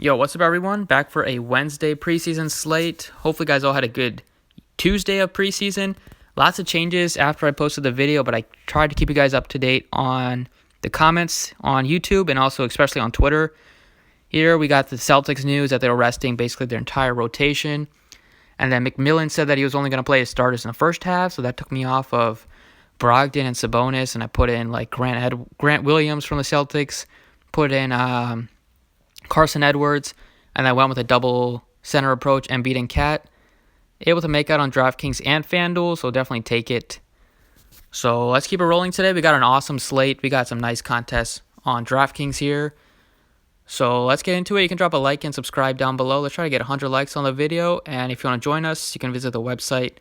Yo, what's up, everyone? Back for a Wednesday preseason slate. Hopefully, guys all had a good Tuesday of preseason. Lots of changes after I posted the video, but I tried to keep you guys up to date on the comments on YouTube and also especially on Twitter. Here we got the Celtics news that they were resting basically their entire rotation. And then McMillan said that he was only going to play his starters in the first half, so that took me off of Brogdon and Sabonis, and I put in like Grant Williams from the Celtics, put in Carson Edwards, and I went with a double center approach, Embiid and Cat. Able to make out on Draftkings and FanDuel, so definitely take it. So let's keep it rolling today. We got an awesome slate. We got some nice contests on Draftkings here. So let's get into it. You can drop a like and subscribe down below. Let's try to get 100 likes on the video. And if you want to join us, you can visit the website,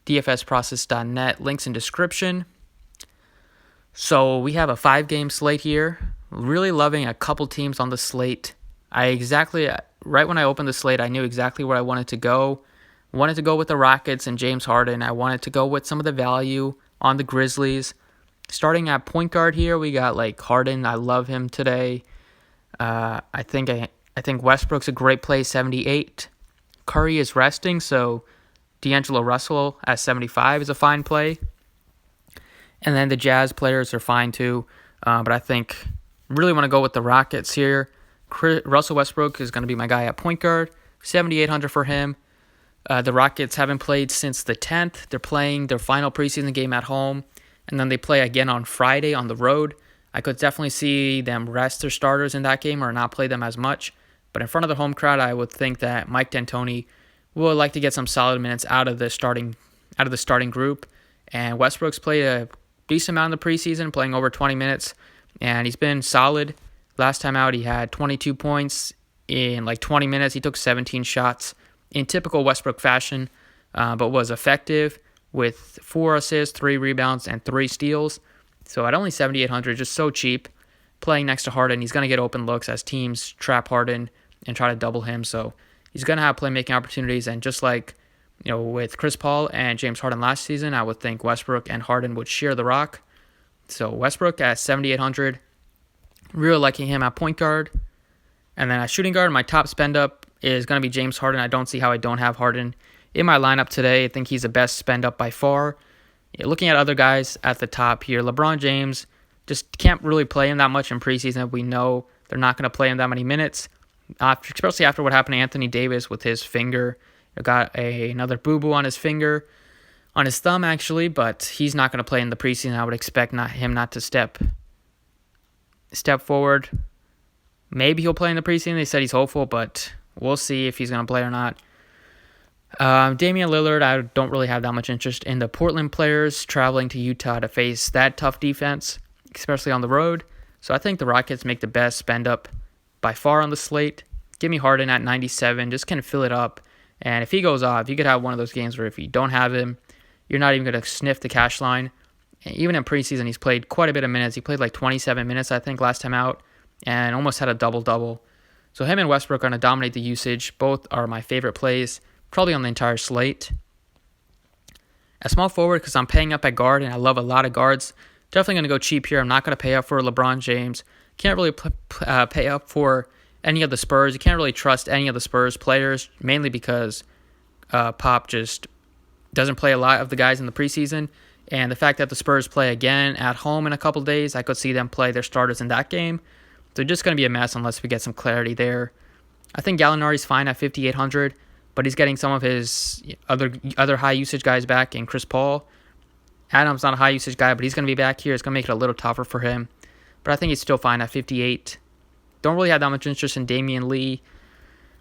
dfsprocess.net. Links in description. So we have a 5-game slate here. Really loving a couple teams on the slate. Right when I opened the slate, I knew exactly where I wanted to go. Wanted to go with the Rockets and James Harden. I wanted to go with some of the value on the Grizzlies. Starting at point guard here, we got like Harden. I love him today. I think Westbrook's a great play, 78. Curry is resting, so D'Angelo Russell at 75 is a fine play. And then the Jazz players are fine too, but I think really want to go with the Rockets here. Russell Westbrook is going to be my guy at point guard, 7,800 for him. The Rockets haven't played since the 10th. They're playing their final preseason game at home, and then they play again on Friday on the road. I could definitely see them rest their starters in that game or not play them as much. But in front of the home crowd, I would think that Mike D'Antoni would like to get some solid minutes out of the starting group. And Westbrook's played a decent amount in the preseason, playing over 20 minutes, and he's been solid. Last time out, he had 22 points in like 20 minutes. He took 17 shots in typical Westbrook fashion, but was effective with 4 assists, 3 rebounds, and 3 steals. So at only 7,800, just so cheap. Playing next to Harden, he's going to get open looks as teams trap Harden and try to double him. So he's going to have playmaking opportunities. And just like with Chris Paul and James Harden last season, I would think Westbrook and Harden would share the rock. So Westbrook at 7,800, really liking him at point guard. And then at shooting guard, my top spend up is going to be James Harden. I don't see how I don't have Harden in my lineup today. I think he's the best spend up by far. Looking at other guys at the top here, LeBron James, just can't really play him that much in preseason. We know they're not going to play him that many minutes, especially after what happened to Anthony Davis with his finger. Got another boo-boo on his finger, on his thumb actually, but he's not going to play in the preseason. I would expect him not to step forward. Maybe he'll play in the preseason. They said he's hopeful, but we'll see if he's going to play or not. Damian Lillard, I don't really have that much interest in the Portland players traveling to Utah to face that tough defense, especially on the road. So I think the Rockets make the best spend up by far on the slate. Give me Harden at 97, just kind of fill it up. And if he goes off, you could have one of those games where if you don't have him, you're not even going to sniff the cash line. And even in preseason, he's played quite a bit of minutes. He played like 27 minutes, I think, last time out, and almost had a double-double. So him and Westbrook are going to dominate the usage. Both are my favorite plays, probably on the entire slate. At small forward, because I'm paying up at guard, and I love a lot of guards, definitely going to go cheap here. I'm not going to pay up for LeBron James. Can't really pay up for any of the Spurs. You can't really trust any of the Spurs players, mainly because Pop just doesn't play a lot of the guys in the preseason. And the fact that the Spurs play again at home in a couple days, I could see them play their starters in that game. So just going to be a mess unless we get some clarity there. I think Gallinari's fine at 5,800, but he's getting some of his other high usage guys back in Chris Paul. Adams not a high usage guy, but he's going to be back here. It's going to make it a little tougher for him. But I think he's still fine at 58. Don't really have that much interest in Damian Lee.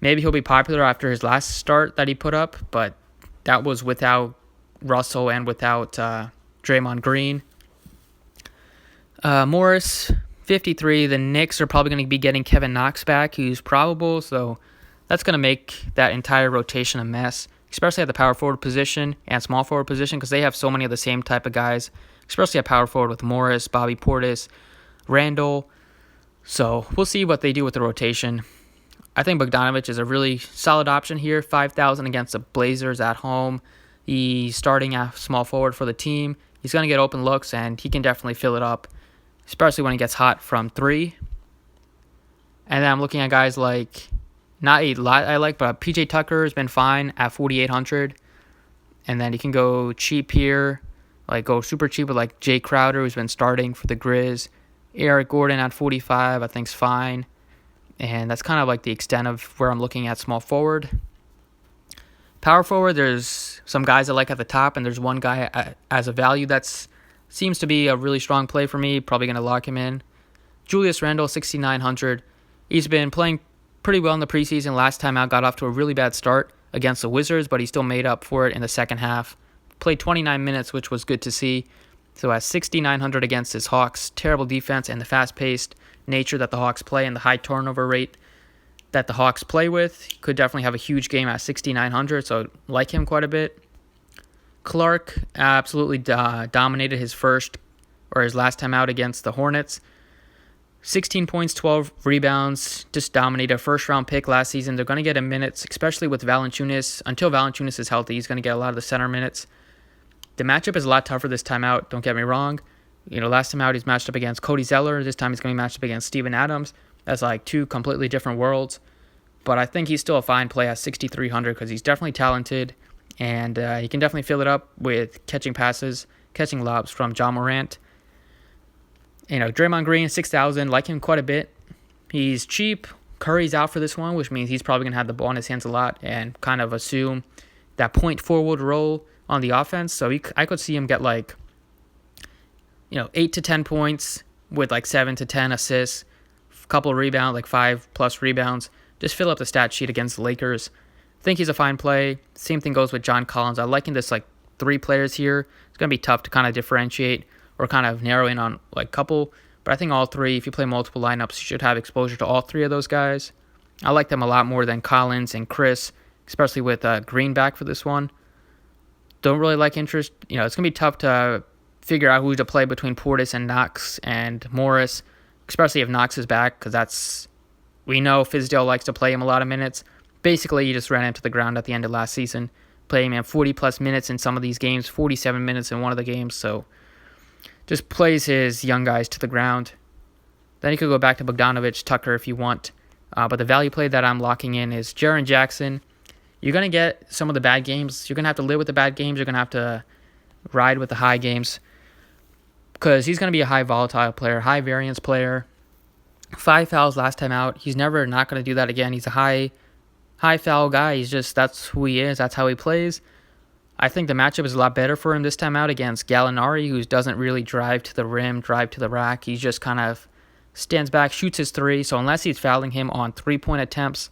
Maybe he'll be popular after his last start that he put up, but that was without Russell and without Draymond Green. Morris, 53. The Knicks are probably going to be getting Kevin Knox back, who's probable, so that's going to make that entire rotation a mess, especially at the power forward position and small forward position, because they have so many of the same type of guys, especially at power forward with Morris, Bobby Portis, Randall. So we'll see what they do with the rotation. I think Bogdanović is a really solid option here. 5,000 against the Blazers at home. He's starting at small forward for the team. He's going to get open looks, and he can definitely fill it up, especially when he gets hot from 3. And then I'm looking at guys like not a lot I like, but PJ Tucker has been fine at 4,800. And then you can go cheap here, like go super cheap with like Jay Crowder, who's been starting for the Grizz. Eric Gordon at 45, I think's fine. And that's kind of like the extent of where I'm looking at small forward. Power forward, there's some guys I like at the top, and there's one guy as a value that seems to be a really strong play for me. Probably going to lock him in. Julius Randle, 6,900. He's been playing pretty well in the preseason. Last time out, got off to a really bad start against the Wizards, but he still made up for it in the second half. Played 29 minutes, which was good to see. So at 6,900 against his Hawks, terrible defense and the fast-paced nature that the Hawks play and the high turnover rate that the Hawks play with, he could definitely have a huge game at 6,900, so like him quite a bit. Clark absolutely dominated his last time out against the Hornets. 16 points, 12 rebounds, just dominated a first-round pick last season. They're going to get him minutes, especially with Valanciunas. Until Valanciunas is healthy, he's going to get a lot of the center minutes. The matchup is a lot tougher this time out, don't get me wrong. Last time out he's matched up against Cody Zeller. This time he's going to be matched up against Steven Adams. That's like two completely different worlds. But I think he's still a fine play at 6,300 because he's definitely talented. And he can definitely fill it up with catching passes, catching lobs from John Morant. Draymond Green, 6,000, like him quite a bit. He's cheap. Curry's out for this one, which means he's probably going to have the ball in his hands a lot and kind of assume that point forward role on the offense. So I could see him get 8 to 10 points with 7 to 10 assists, a couple of rebounds, 5+ rebounds. Just fill up the stat sheet against the Lakers. I think he's a fine play. Same thing goes with John Collins. I like him this 3 players here. It's going to be tough to kind of differentiate or kind of narrow in on a couple. But I think all 3, if you play multiple lineups, you should have exposure to all 3 of those guys. I like them a lot more than Collins and Chris, especially with Green back for this one. Don't really like interest. It's going to be tough to figure out who to play between Portis and Knox and Morris, especially if Knox is back, because we know Fizdale likes to play him a lot of minutes. Basically, he just ran him to the ground at the end of last season, playing him 40+ minutes in some of these games, 47 minutes in one of the games, so just plays his young guys to the ground. Then you could go back to Bogdanovic, Tucker if you want, but the value play that I'm locking in is Jaren Jackson. You're going to get some of the bad games. You're going to have to live with the bad games. You're going to have to ride with the high games because he's going to be a high volatile player, high variance player. 5 fouls last time out. He's never not going to do that again. He's a high foul guy. That's who he is. That's how he plays. I think the matchup is a lot better for him this time out against Gallinari, who doesn't really drive to the rim, drive to the rack. He just kind of stands back, shoots his 3. So unless he's fouling him on 3-point attempts,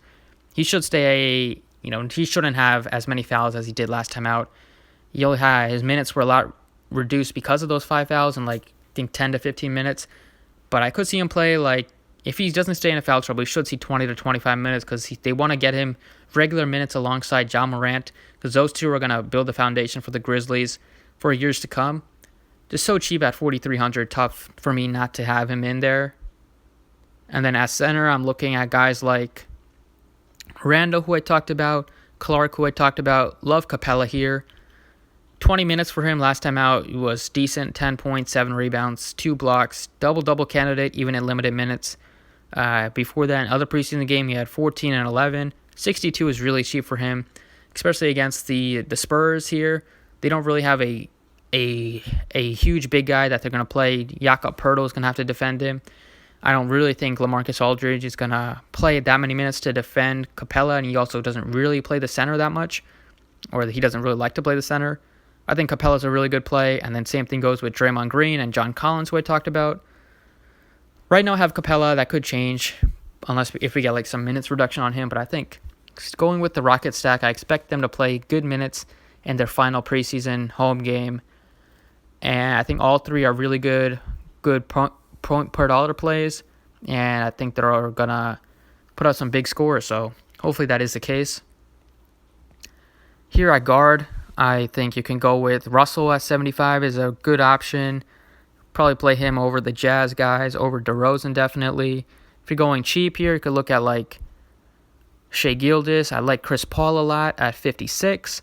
he should stay. He shouldn't have as many fouls as he did last time out. His minutes were a lot reduced because of those 5 fouls in I think 10 to 15 minutes. But I could see him play if he doesn't stay in a foul trouble, he should see 20 to 25 minutes because they want to get him regular minutes alongside John Morant because those two are going to build the foundation for the Grizzlies for years to come. Just so cheap at 4,300, tough for me not to have him in there. And then at center, I'm looking at guys like Randall, who I talked about, Clark, who I talked about. Love Capella here. 20 minutes for him last time out was decent. 10 points, 7 rebounds, 2 blocks. Double-double candidate, even in limited minutes. Before that, in other preseason game, he had 14 and 11. 62 is really cheap for him, especially against the Spurs here. They don't really have a huge big guy that they're going to play. Jakob Poeltl is going to have to defend him. I don't really think LaMarcus Aldridge is going to play that many minutes to defend Capella, and he also doesn't really play the center that much, or he doesn't really like to play the center. I think Capella's a really good play, and then same thing goes with Draymond Green and John Collins, who I talked about. Right now I have Capella. That could change if we get some minutes reduction on him, but I think going with the Rocket stack, I expect them to play good minutes in their final preseason home game, and I think all 3 are really good point per dollar plays, and I think they're going to put out some big scores, so hopefully that is the case. Here at guard, I think you can go with Russell at 75 is a good option. Probably play him over the Jazz guys, over DeRozan definitely. If you're going cheap here, you could look at Shai Gilgeous. I like Chris Paul a lot at 56.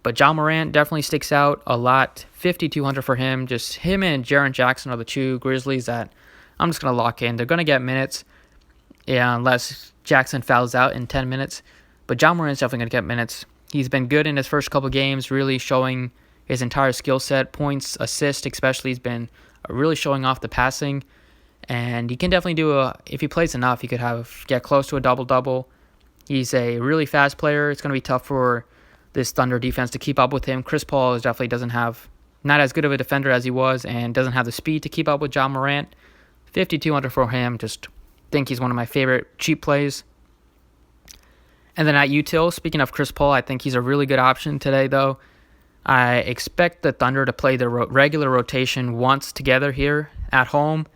But John Morant definitely sticks out a lot. 5,200 for him. Just him and Jaren Jackson are the 2 Grizzlies that I'm just going to lock in. They're going to get minutes. yeah, unless Jackson fouls out in 10 minutes. But John Morant's definitely going to get minutes. He's been good in his first couple games, really showing his entire skill set, points, assists especially. He's been really showing off the passing. And he can definitely if he plays enough, he could get close to a double-double. He's a really fast player. It's going to be tough for this Thunder defense to keep up with him. Chris Paul definitely doesn't have, not as good of a defender as he was, and doesn't have the speed to keep up with John Morant. 5,200 for him. Just think he's one of my favorite cheap plays. And then at util, speaking of Chris Paul, I think he's a really good option today, though. I expect the Thunder to play the regular rotation once together here at home.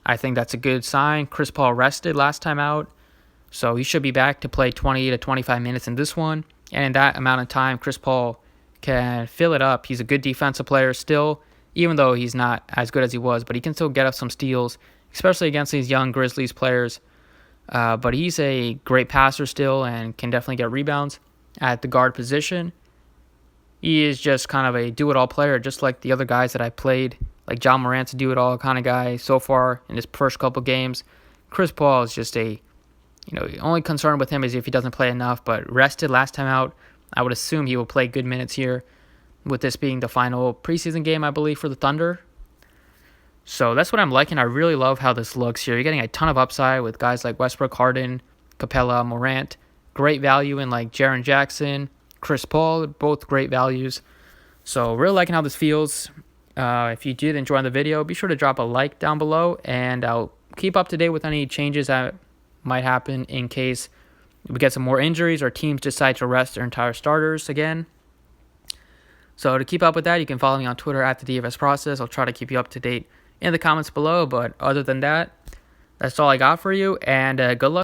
I think that's a good sign. Chris Paul rested last time out, so he should be back to play 20 to 25 minutes in this one. And in that amount of time, Chris Paul can fill it up. He's a good defensive player still, even though he's not as good as he was, but he can still get up some steals, especially against these young Grizzlies players. But he's a great passer still and can definitely get rebounds at the guard position. He is just kind of a do-it-all player, just like the other guys that I played, like John Morant's a do-it-all kind of guy so far in his first couple games. Chris Paul is just the only concern with him is if he doesn't play enough, but rested last time out. I would assume he will play good minutes here, with this being the final preseason game, I believe, for the Thunder. So that's what I'm liking. I really love how this looks here. You're getting a ton of upside with guys like Westbrook, Harden, Capella, Morant. Great value in like Jaren Jackson, Chris Paul, both great values. So really liking how this feels. If you did enjoy the video, be sure to drop a like down below, and I'll keep up to date with any changes that might happen in case we get some more injuries or teams decide to rest their entire starters again. So to keep up with that, you can follow me on Twitter at the DFS Process. I'll try to keep you up to date in the comments below. But other than that, that's all I got for you, and good luck.